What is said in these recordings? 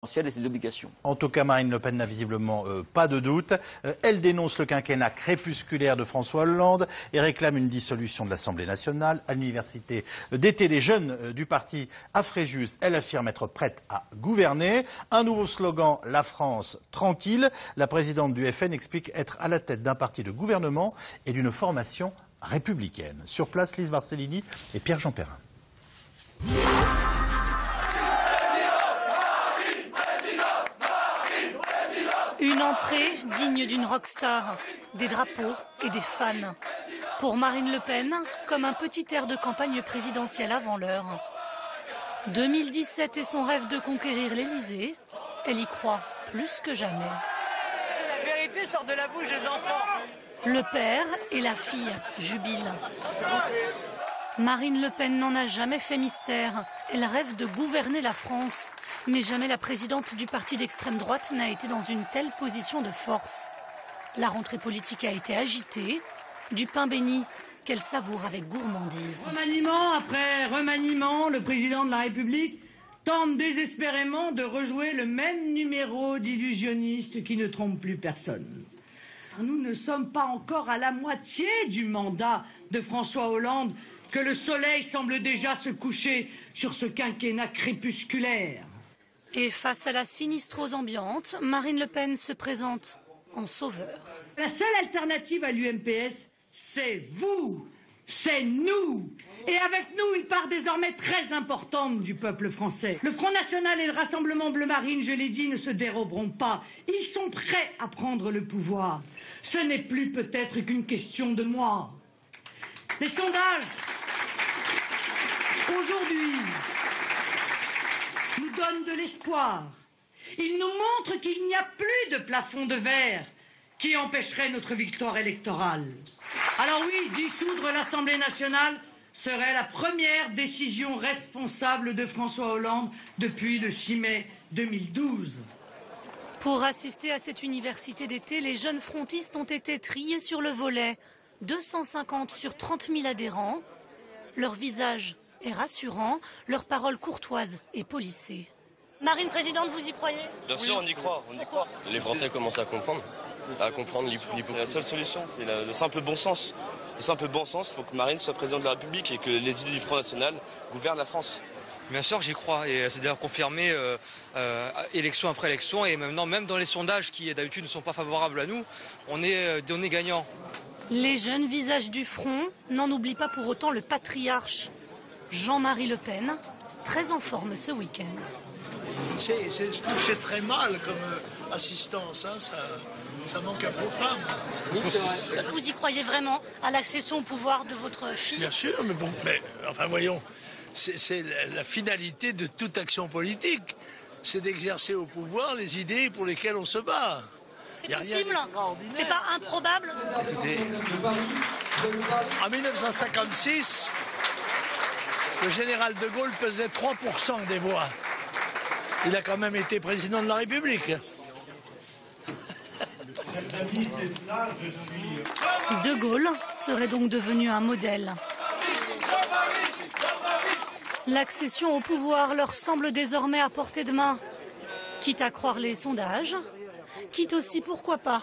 et ses obligations. En tout cas, Marine Le Pen n'a visiblement pas de doute. Elle dénonce le quinquennat crépusculaire de François Hollande et réclame une dissolution de l'Assemblée nationale. À l'université d'été, les jeunes du parti à Fréjus, elle affirme être prête à gouverner. Un nouveau slogan, la France tranquille. La présidente du FN explique être à la tête d'un parti de gouvernement et d'une formation républicaine. Sur place, Lise Barcellini et Pierre-Jean Perrin. Une entrée digne d'une rockstar, des drapeaux et des fans. Pour Marine Le Pen, comme un petit air de campagne présidentielle avant l'heure. 2017 est son rêve de conquérir l'Élysée. Elle y croit plus que jamais. La vérité sort de la bouche des enfants. Le père et la fille jubilent. Marine Le Pen n'en a jamais fait mystère. Elle rêve de gouverner la France. Mais jamais la présidente du parti d'extrême droite n'a été dans une telle position de force. La rentrée politique a été agitée, du pain béni qu'elle savoure avec gourmandise. Remaniement après remaniement, le président de la République tente désespérément de rejouer le même numéro d'illusionniste qui ne trompe plus personne. Nous ne sommes pas encore à la moitié du mandat de François Hollande que le soleil semble déjà se coucher sur ce quinquennat crépusculaire. Et face à la sinistrose ambiante, Marine Le Pen se présente en sauveur. La seule alternative à l'UMPS, c'est vous, c'est nous. Et avec nous, une part désormais très importante du peuple français. Le Front National et le Rassemblement Bleu Marine, je l'ai dit, ne se déroberont pas. Ils sont prêts à prendre le pouvoir. Ce n'est plus peut-être qu'une question de mois. Les sondages, aujourd'hui, nous donnent de l'espoir. Ils nous montrent qu'il n'y a plus de plafond de verre qui empêcherait notre victoire électorale. Alors oui, dissoudre l'Assemblée nationale serait la première décision responsable de François Hollande depuis le 6 mai 2012. Pour assister à cette université d'été, les jeunes frontistes ont été triés sur le volet. 250 sur 30 000 adhérents. Leur visage est rassurant, leurs paroles courtoises et polissées. Marine présidente, vous y croyez? Bien sûr, on y croit, on y croit. Les Français commencent à comprendre l'hypocrisie. La seule solution, c'est le simple bon sens. Le simple bon sens, il faut que Marine soit présidente de la République et que les idées du Front National gouvernent la France. Bien sûr, j'y crois et c'est d'ailleurs confirmé élection après élection et maintenant même dans les sondages qui d'habitude ne sont pas favorables à nous, on est gagnant. Les jeunes visages du front n'en oublient pas pour autant le patriarche Jean-Marie Le Pen, très en forme ce week-end. Je trouve que c'est très mal comme assistance, hein, ça manque un peu aux femmes. Oui, c'est vrai. Vous y croyez vraiment à l'accession au pouvoir de votre fille? Bien sûr, mais bon, enfin voyons, c'est la finalité de toute action politique, c'est d'exercer au pouvoir les idées pour lesquelles on se bat. C'est possible? C'est pas improbable? Écoutez, en 1956, le général de Gaulle pesait 3% des voix. Il a quand même été président de la République. De Gaulle serait donc devenu un modèle. L'accession au pouvoir leur semble désormais à portée de main. Quitte à croire les sondages, quitte aussi, pourquoi pas,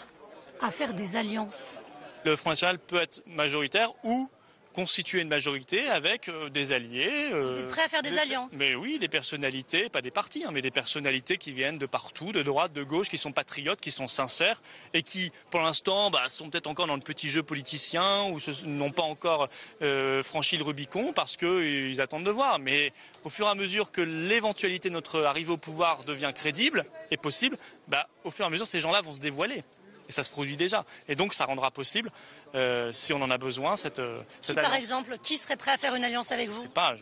à faire des alliances. Le Front National peut être majoritaire ou constituer une majorité avec des alliés. Vous êtes prêt à faire des alliances? Mais oui, des personnalités, pas des partis, mais des personnalités qui viennent de partout, de droite, de gauche, qui sont patriotes, qui sont sincères et qui, pour l'instant, sont peut-être encore dans le petit jeu politicien ou n'ont pas encore franchi le Rubicon parce qu'ils attendent de voir. Mais au fur et à mesure que l'éventualité de notre arrivée au pouvoir devient crédible et possible, au fur et à mesure, ces gens-là vont se dévoiler. Et ça se produit déjà. Et donc, ça rendra possible, si on en a besoin, cette alliance. Par exemple, qui serait prêt à faire une alliance avec vous? Je sais pas.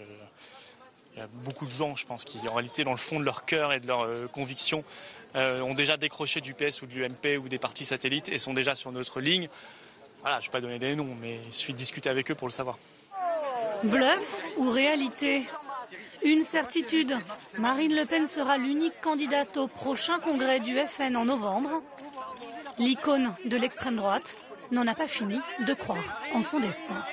Il y a beaucoup de gens, je pense, qui, en réalité, dans le fond de leur cœur et de leurs convictions, ont déjà décroché du PS ou de l'UMP ou des partis satellites et sont déjà sur notre ligne. Voilà, je ne vais pas donner des noms, mais il suffit de discuter avec eux pour le savoir. Bluff ou réalité? Une certitude, Marine Le Pen sera l'unique candidate au prochain congrès du FN en novembre. L'icône de l'extrême droite n'en a pas fini de croire en son destin.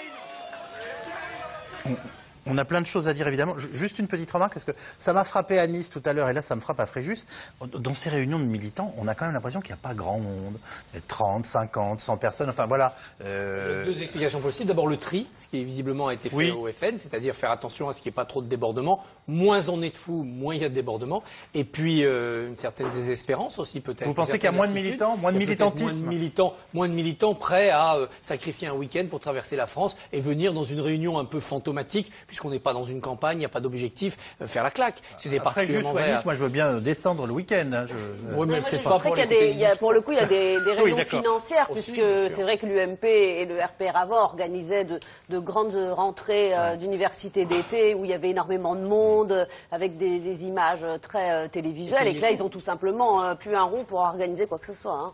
On a plein de choses à dire, évidemment. Juste une petite remarque, parce que ça m'a frappé à Nice tout à l'heure, et là, ça me frappe à Fréjus. Dans ces réunions de militants, on a quand même l'impression qu'il n'y a pas grand monde. 30, 50, 100 personnes, enfin voilà. Il y a deux explications possibles. D'abord, le tri, ce qui visiblement a été fait au FN, c'est-à-dire faire attention à ce qu'il n'y ait pas trop de débordements. Moins on est de fous, moins il y a de débordements. Et puis, une certaine désespérance aussi, peut-être. Vous pensez qu'il y a moins de militants, moins de militantisme? Moins de militants prêts à sacrifier un week-end pour traverser la France et venir dans une réunion un peu fantomatique, puisqu'on n'est pas dans une campagne, il n'y a pas d'objectif, faire la claque. C'est des particulièrement vrai. Moi, je veux bien descendre le week-end. Hein, oui, mais peut-être pas pour pour le coup, il y a des raisons financières, puisque c'est vrai que l'UMP et le RPR avant organisaient de grandes rentrées d'université d'été où il y avait énormément de monde, avec des images très télévisuelles, et que là, ils ont tout simplement plus un rond pour organiser quoi que ce soit. Hein.